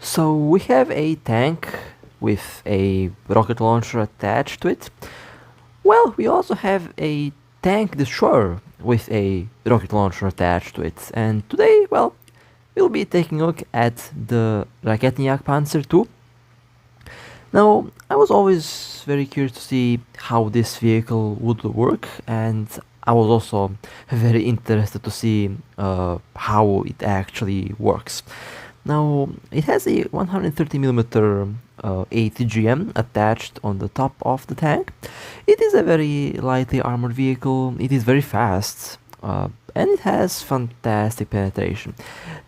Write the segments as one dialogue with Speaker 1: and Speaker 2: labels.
Speaker 1: So we have a tank with a rocket launcher attached to it. Well, we also have a tank destroyer with a rocket launcher attached to it. And today, well, we'll be taking a look at the Raketniak Panzer II. Now, I was always very curious to see how this vehicle would work, and I was also very interested to see how it actually works. Now, it has a 130mm ATGM attached on the top of the tank. It is a very lightly armored vehicle, it is very fast, and it has fantastic penetration.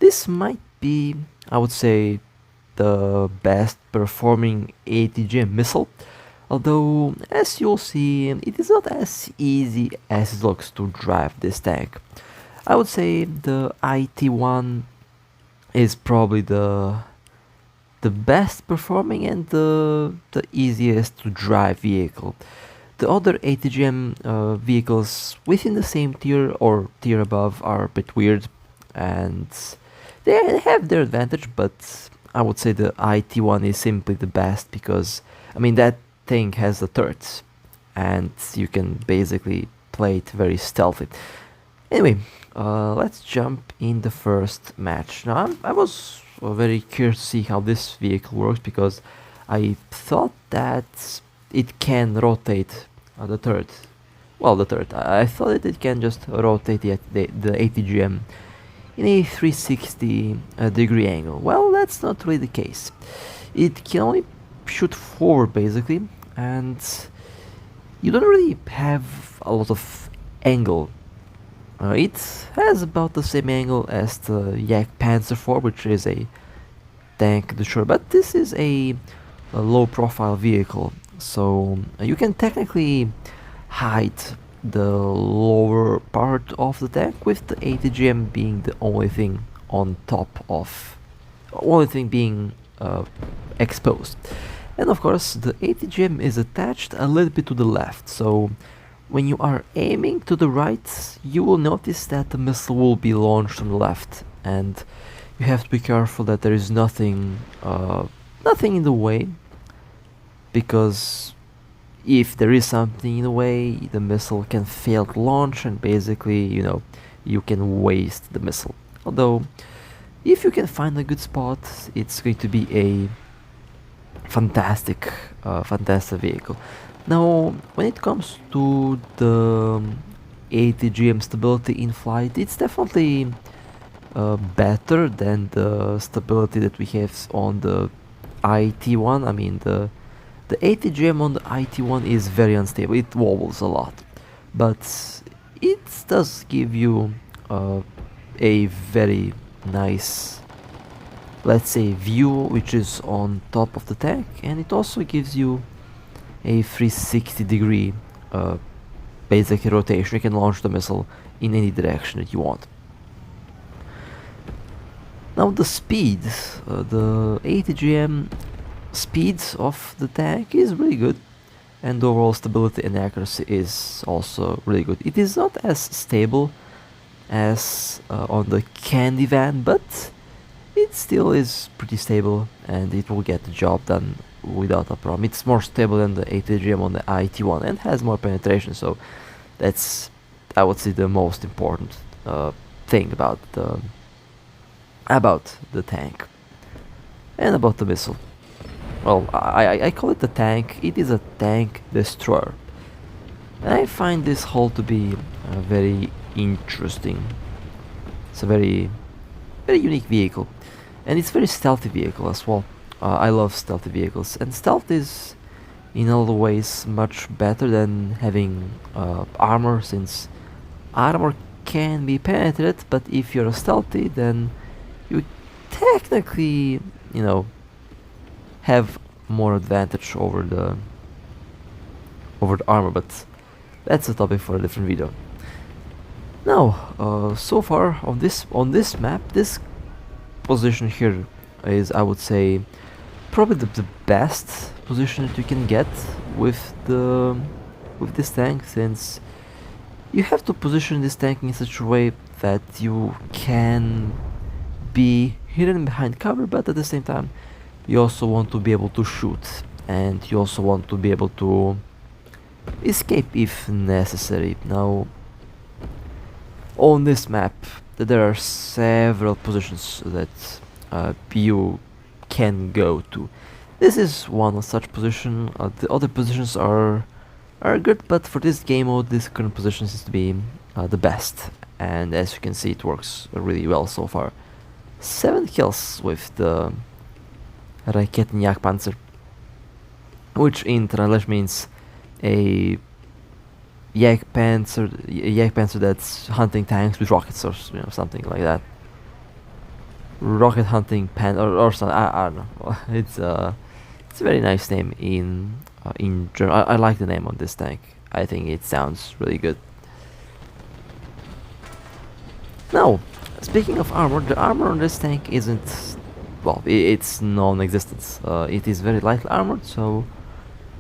Speaker 1: This might be, I would say, the best performing ATGM missile, although as you'll see, it is not as easy as it looks to drive this tank. I would say the IT-1 is probably the best performing and the easiest to drive vehicle. The other ATGM vehicles within the same tier or tier above are a bit weird, and they have their advantage, but I would say the IT-1 is simply the best because, I mean, that thing has the turrets, and you can basically play it very stealthy. Anyway, let's jump in the first match. Now, I was very curious to see how this vehicle works because I thought that it can rotate the turret. Well, the turret. I thought that it can just rotate the ATGM in a 360 degree angle. Well, that's not really the case. It can only shoot forward basically, and you don't really have a lot of angle. It has about the same angle as the Yak Panzer IV, which is a tank destroyer, but this is a low profile vehicle, so you can technically hide the lower part of the tank with the ATGM being the only thing on top of, only thing being exposed. And of course the ATGM is attached a little bit to the left, so when you are aiming to the right, you will notice that the missile will be launched on the left, and you have to be careful that there is nothing in the way, because if there is something in the way, the missile can fail to launch, and basically, you know, you can waste the missile. Although, if you can find a good spot, it's going to be a fantastic vehicle. Now, when it comes to the ATGM stability in flight, it's definitely better than the stability that we have on the IT-1. I mean, the ATGM on the IT-1 is very unstable, it wobbles a lot, but it does give you a very nice, let's say, view which is on top of the tank, and it also gives you a 360 degree basically rotation. You can launch the missile in any direction that you want. Now the speed, the ATGM speed of the tank is really good, and the overall stability and accuracy is also really good. It is not as stable as on the Candy Van, but it still is pretty stable and it will get the job done without a problem. It's more stable than the ATGM on the IT-1 and has more penetration, so that's, I would say, the most important thing about the tank and about the missile. Well, I call it the tank. It is a tank destroyer. And I find this hull to be very interesting. It's a very unique vehicle, and it's a very stealthy vehicle as well. I love stealthy vehicles, and stealth is in all the ways much better than having armor, since armor can be penetrated, but if you're stealthy, then you technically, you know, have more advantage over the armor, but that's a topic for a different video. Now, so far on this map, this position here is, I would say, probably the best position that you can get with this tank, since you have to position this tank in such a way that you can be hidden behind cover, but at the same time you also want to be able to shoot, and you also want to be able to escape if necessary. Now, on this map there are several positions that you can go to. This is one such position. The other positions are good, but for this game mode this current position seems to be the best, and as you can see it works really well so far. 7 kills with the Raketen Jagdpanzer, which in translation means a Jagdpanzer that's hunting tanks with rockets, or something like that. Rocket hunting pan or something. I don't know. It's a very nice name in German. I like the name on this tank. I think it sounds really good. Now, speaking of armor, the armor on this tank isn't, well, it's non-existent. It is very lightly armored, so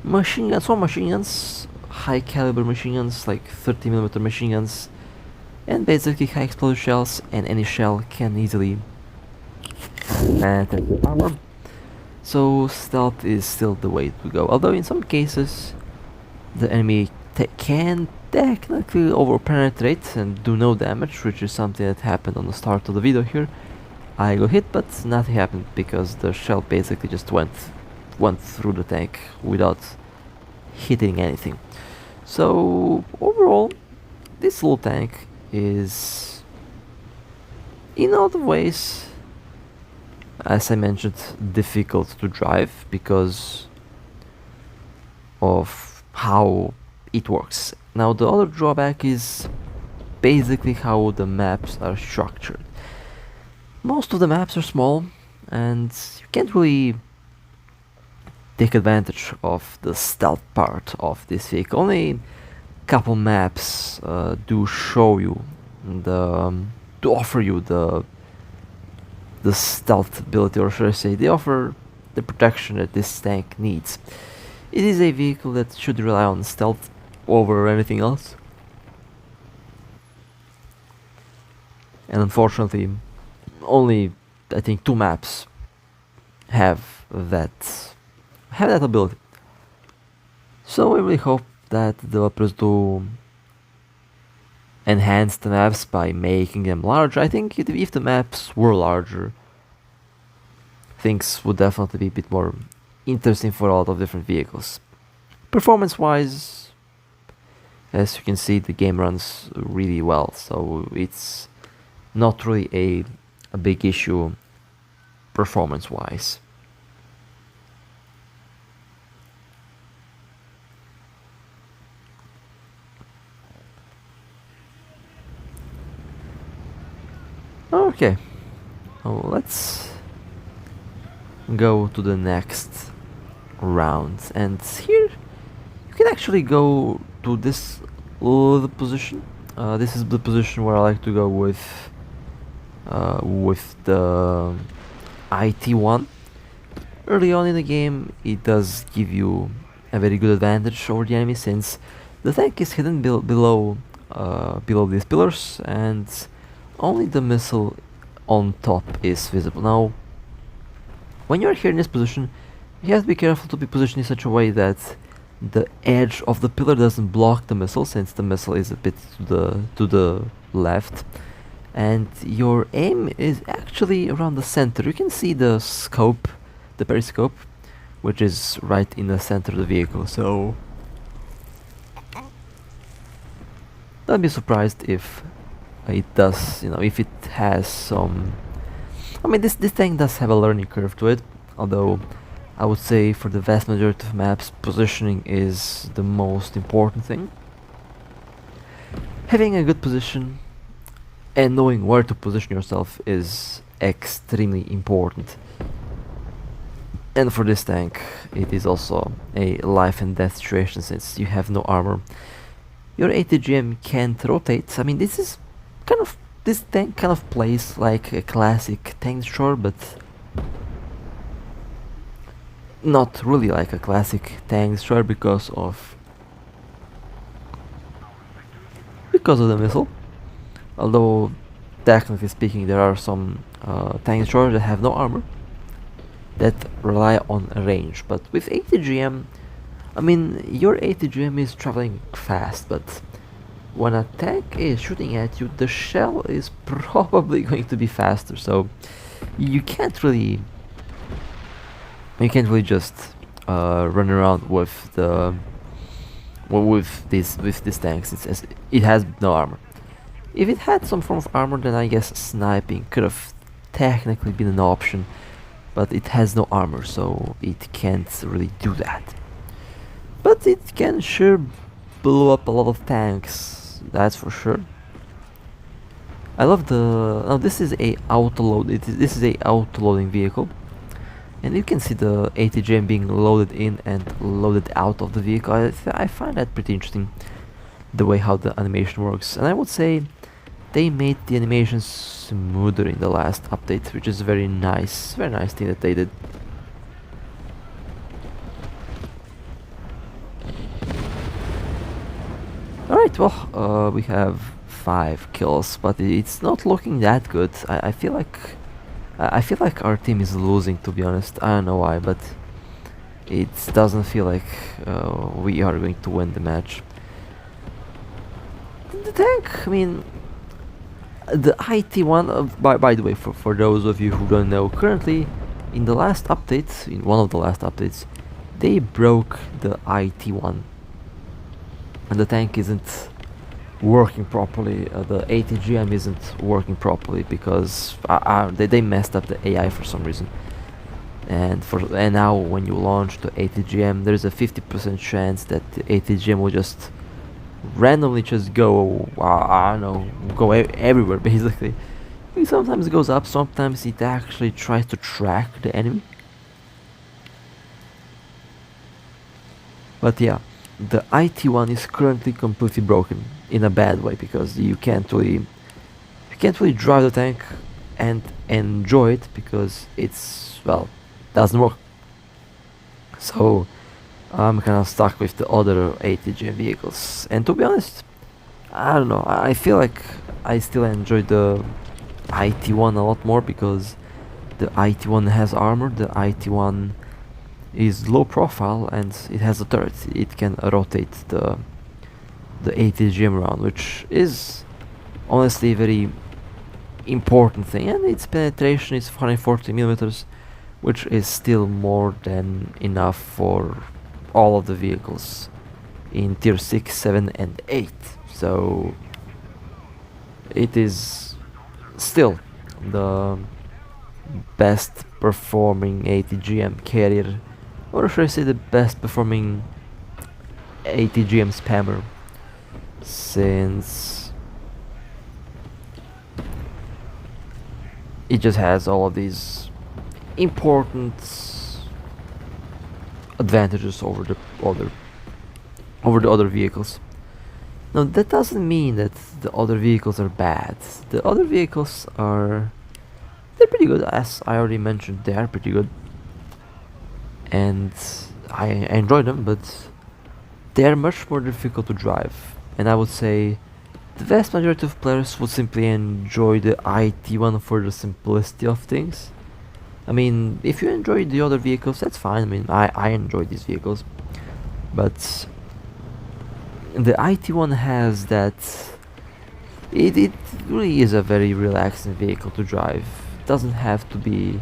Speaker 1: small machine guns, high caliber machine guns like 30mm machine guns, and basically high explosive shells, and any shell can easily penetrate the armor. So stealth is still the way to go, although in some cases the enemy can technically overpenetrate and do no damage, which is something that happened on the start of the video here. I got hit, but nothing happened because the shell basically just went through the tank without hitting anything. So overall, this little tank is, in other ways, as I mentioned, difficult to drive because of how it works. Now the other drawback is basically how the maps are structured. Most of the maps are small and you can't really take advantage of the stealth part of this vehicle. Only a couple maps do show you to offer you the stealth ability, or should I say, they offer the protection that this tank needs. It is a vehicle that should rely on stealth over anything else, and unfortunately only I think 2 maps have that ability. So I really hope that the developers do enhance the maps by making them larger. I think if the maps were larger, things would definitely be a bit more interesting for a lot of different vehicles. Performance wise, as you can see, the game runs really well, so it's not really a big issue performance wise. Okay, let's go to the next round, and here you can actually go to this little position. This is the position where I like to go with the IT-1. Early on in the game, it does give you a very good advantage over the enemy, since the tank is hidden below these pillars, and only the missile on top is visible. Now, when you're here in this position, you have to be careful to be positioned in such a way that the edge of the pillar doesn't block the missile, since the missile is a bit to the left, and your aim is actually around the center. You can see the scope, the periscope, which is right in the center of the vehicle, so don't be surprised if it does, if it has some, I mean, this tank does have a learning curve to it, although I would say for the vast majority of maps, positioning is the most important thing. Having a good position and knowing where to position yourself is extremely important. And for this tank, it is also a life and death situation, since you have no armor. Your ATGM can't rotate. I mean, this tank kind of plays like a classic tank destroyer, but not really like a classic tank destroyer because of the missile. Although technically speaking, there are some tank destroyers that have no armor that rely on range. But with ATGM, I mean, your ATGM is traveling fast, but when a tank is shooting at you, the shell is probably going to be faster. So you can't really just run around with the with these tanks. It has no armor. If it had some form of armor, then I guess sniping could have technically been an option, but it has no armor, so it can't really do that. But it can sure blow up a lot of tanks, that's for sure. I love the... Now this is a auto-load, this is a auto-loading vehicle. And you can see the ATGM being loaded in and loaded out of the vehicle. I find that pretty interesting, the way how the animation works. And I would say they made the animation smoother in the last update, which is very nice thing that they did. Alright, well, we have 5 kills, but it's not looking that good. I feel like our team is losing, to be honest. I don't know why, but it doesn't feel like we are going to win the match. The tank, I mean, the IT1, by the way, for those of you who don't know, currently in the last update, in one of the last updates, they broke the IT1 and the tank isn't working properly. The ATGM isn't working properly because they messed up the AI for some reason. And now when you launch the ATGM, there's a 50% chance that the ATGM will just randomly just go, I don't know, go everywhere basically. It sometimes goes up, sometimes it actually tries to track the enemy. But yeah, the IT1 is currently completely broken in a bad way because you can't really drive the tank and enjoy it because it's, well, doesn't work. So I'm kind of stuck with the other ATGM vehicles, and to be honest, I don't know, I feel like I still enjoy the IT1 a lot more because the IT1 has armor, the IT1 is low profile, and it has a turret. It can rotate the ATGM around, which is honestly a very important thing, and its penetration is 440 millimeters, which is still more than enough for all of the vehicles in tier 6, 7 and 8. So it is still the best performing ATGM carrier, or should I say the best performing ATGM spammer, since it just has all of these important advantages over the other vehicles. Now that doesn't mean that the other vehicles are bad. The other vehicles they're pretty good, as I already mentioned. They are pretty good, and I enjoy them, but they are much more difficult to drive. And I would say the vast majority of players would simply enjoy the IT1 for the simplicity of things. I mean, if you enjoy the other vehicles, that's fine. I mean, I enjoy these vehicles, but the IT1 has that. It really is a very relaxing vehicle to drive. It doesn't have to be.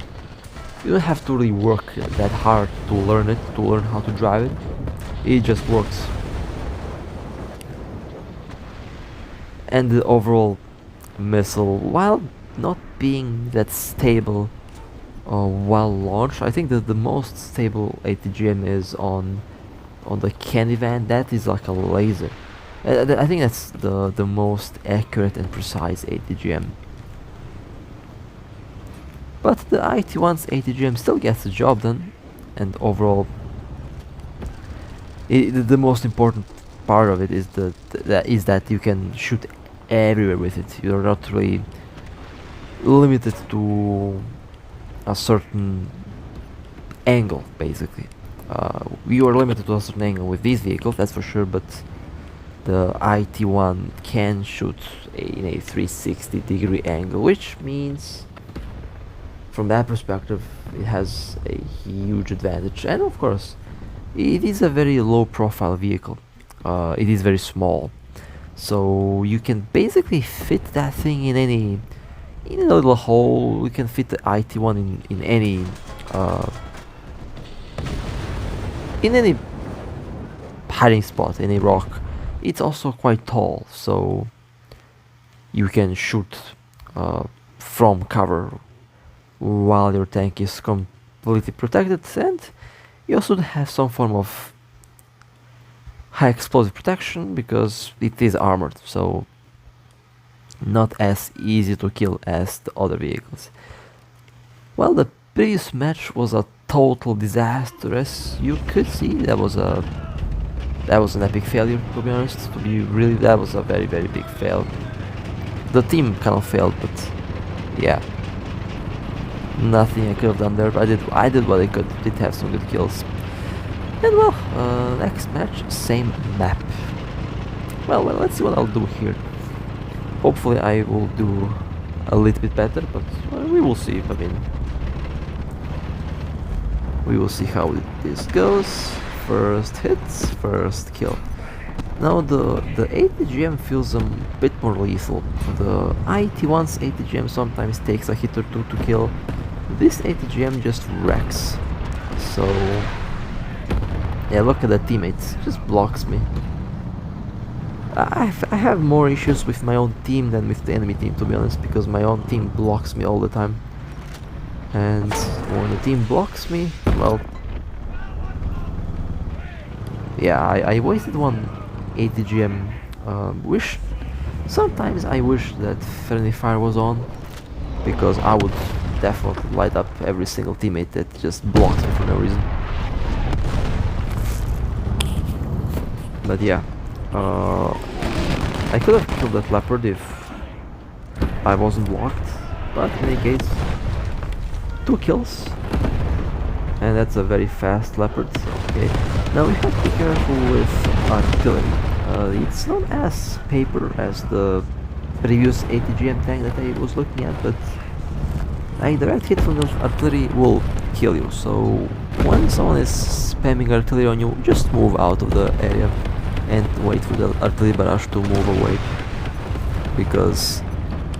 Speaker 1: You don't have to really work that hard to learn it, to learn how to drive it. It just works. And the overall missile, while not being that stable while launched, I think that the most stable ATGM is on the Candy Van. That is like a laser. I think that's the most accurate and precise ATGM. But the IT1's ATGM still gets the job done, and overall, the most important part of it is that you can shoot everywhere with it. You're not really limited to a certain angle, basically. You are limited to a certain angle with these vehicles, that's for sure, but the IT-1 can shoot in a 360-degree angle, which means from that perspective it has a huge advantage. And of course, it is a very low profile vehicle. It is very small, so you can basically fit that thing in a little hole. You can fit the IT-1 in any hiding spot, any rock. It's also quite tall, so you can shoot from cover while your tank is completely protected, and you also have some form of high explosive protection because it is armored, so not as easy to kill as the other vehicles. Well, the previous match was a total disaster, as you could see. That was an epic failure, to be honest. That was a very big fail. The team kind of failed, but yeah, nothing I could have done there. But I did what I could. Did have some good kills. And well, next match, same map. Well, let's see what I'll do here. Hopefully I will do a little bit better, but we will see. I mean, we will see how this goes. First hits, first kill. Now the ATGM feels a bit more lethal. The IT-1's ATGM sometimes takes a hit or two to kill. This ATGM just wrecks. So yeah, look at the teammates, just blocks me. I have more issues with my own team than with the enemy team, to be honest, because my own team blocks me all the time. And when the team blocks me, well, yeah, I wasted one ATGM wish. Sometimes I wish that Friendly Fire was on, because I would definitely light up every single teammate that just blocks me for no reason. But yeah, I could have killed that leopard if I wasn't blocked, but in any case, 2 kills, and that's a very fast leopard. Okay, now we have to be careful with artillery. It's not as paper as the previous ATGM tank that I was looking at, but a direct hit from the artillery will kill you. So when someone is spamming artillery on you, just move out of the area and wait for the artillery barrage to move away, because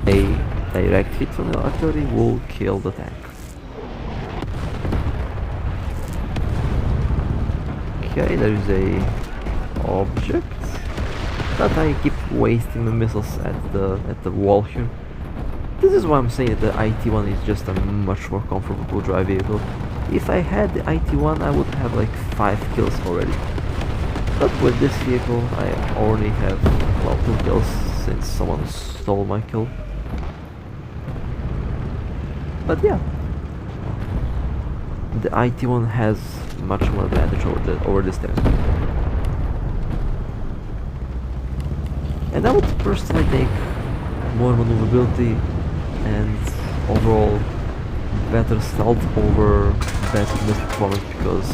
Speaker 1: a direct hit from the artillery will kill the tank. Okay, there is a object, but I keep wasting my missiles at the wall here. This is why I'm saying that the IT-1 is just a much more comfortable drive vehicle. If I had the IT-1, I would have like 5 kills already. But with this vehicle, I already have, well, 2 kills since someone stole my kill. But yeah, the IT-1 has much more advantage over this tank. And I would personally take more maneuverability and overall better stealth over better missile performance, because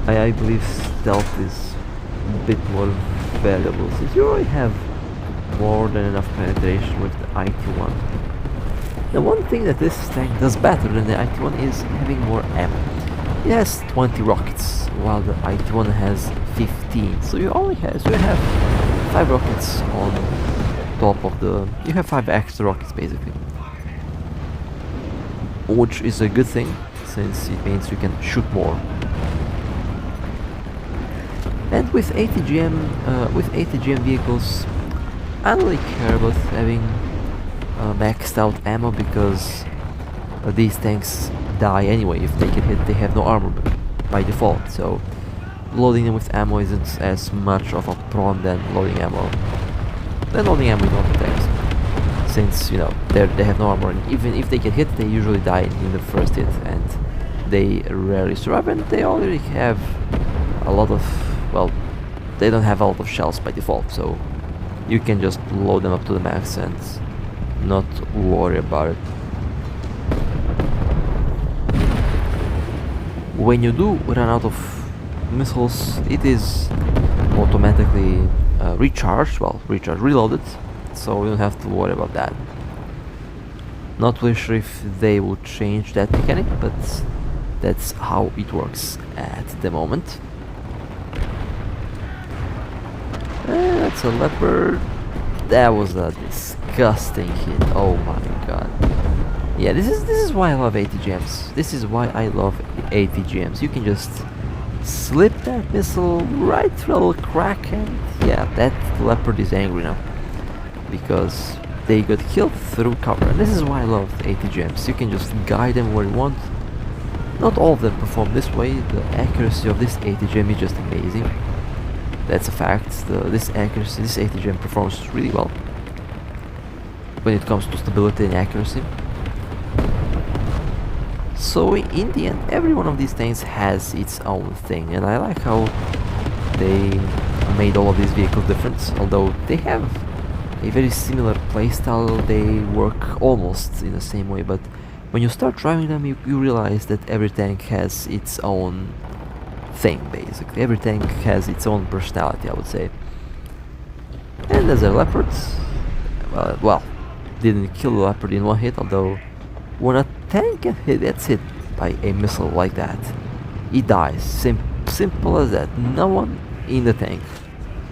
Speaker 1: I believe stealth is a bit more valuable, since you already have more than enough penetration with the IT-1. The one thing that this tank does better than the IT-1 is having more ammo. It has 20 rockets, while the IT-1 has 15. So you have 5 rockets on top of the... You have 5 extra rockets basically, which is a good thing, since it means you can shoot more. And with ATGM vehicles, I don't really care about having maxed out ammo, because these tanks die anyway. If they get hit, they have no armor by default, so loading them with ammo isn't as much of a problem than loading ammo in other tanks, since, you know, they have no armor, and even if they get hit, they usually die in the first hit, and they rarely survive, and they already have a lot of, well, they don't have a lot of shells by default, so you can just load them up to the max and not worry about it. When you do run out of missiles, it is automatically reloaded, so you don't have to worry about that. Not really sure if they will change that mechanic, but that's how it works at the moment. That's a leopard. That was a disgusting hit. Oh my god. Yeah, this is why I love ATGMs. This is why I love ATGMs. You can just slip that missile right through a little crack, and yeah, that leopard is angry now because they got killed through cover. And this is why I love ATGMs. You can just guide them where you want. Not all of them perform this way. The accuracy of this ATGM is just amazing. That's a fact. This ATGM performs really well when it comes to stability and accuracy. So in the end, every one of these tanks has its own thing, and I like how they made all of these vehicles different. Although they have a very similar playstyle, they work almost in the same way, but when you start driving them, you realize that every tank has its own thing, basically. Every tank has its own personality, I would say. And there's a leopard. Well, didn't kill the leopard in one hit, although when a tank gets hit by a missile like that, it dies. Simple as that. No one in the tank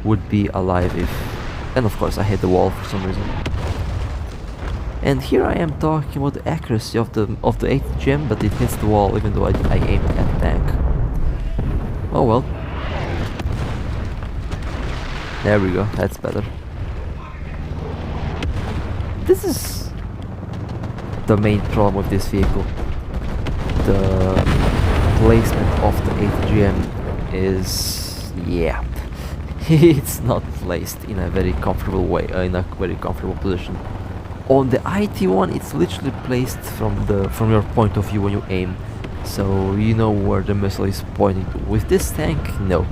Speaker 1: would be alive if... And of course I hit the wall for some reason. And here I am talking about the accuracy of the 8th gem, but it hits the wall even though I aimed at the tank. Oh well. There we go, that's better. This is the main problem with this vehicle. The placement of the 8th gem is... yeah. It's not placed in a very comfortable way, in a very comfortable position. On the IT1, it's literally placed from your point of view when you aim, so you know where the missile is pointing to. With this tank, no,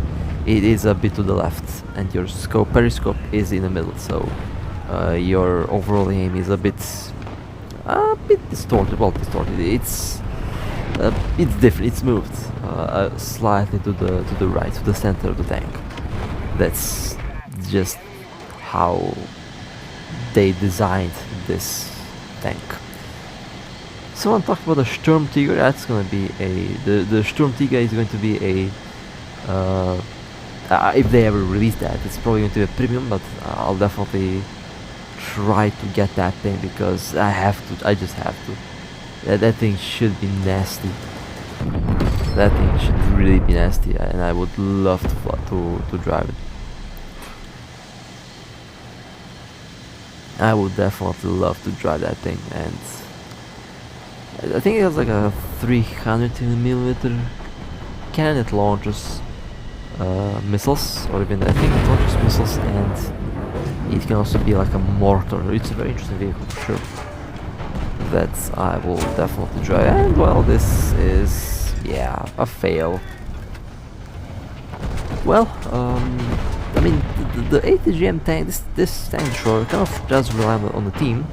Speaker 1: it is a bit to the left, and your periscope is in the middle, so your overall aim is a bit distorted. Well, distorted. It's different. It's moved slightly to the right, to the center of the tank. That's just how they designed this tank. Someone talked about the Sturmtiger. That's gonna be the Sturmtiger is going to be a if they ever release that, it's probably going to be a premium, but I'll definitely try to get that thing because I just have to. That thing should be nasty. That thing should really be nasty, and I would love to drive it. I would definitely love to drive that thing, and I think it has like a 300mm cannon that launches missiles, or even I think it launches missiles, and it can also be like a mortar. It's a very interesting vehicle for sure. That I will definitely drive, and well, this is, yeah, a fail. Well, I mean, the ATGM tank, this tank sure kind of does rely on the team.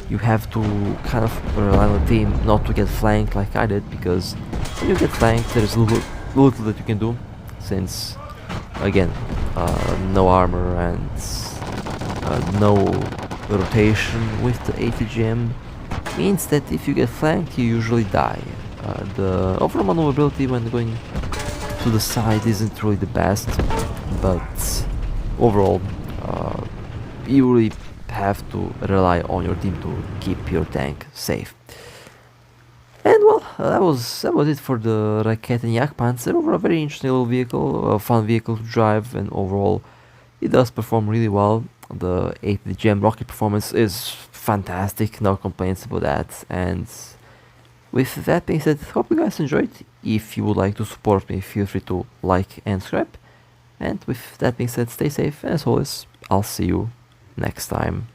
Speaker 1: You have to kind of rely on the team not to get flanked like I did, because when you get flanked there's little that you can do, since again no armor and no rotation with the ATGM means that if you get flanked you usually die. The overall maneuverability when going to the side isn't really the best, but overall you really have to rely on your team to keep your tank safe. And well, that was it for the Raketen Jagdpanzer. Overall, a very interesting little vehicle, a fun vehicle to drive, and overall it does perform really well. The ATGM rocket performance is fantastic, no complaints about that. And with that being said, hope you guys enjoyed. If you would like to support me, feel free to like and subscribe. And with that being said, stay safe, and as always, I'll see you next time.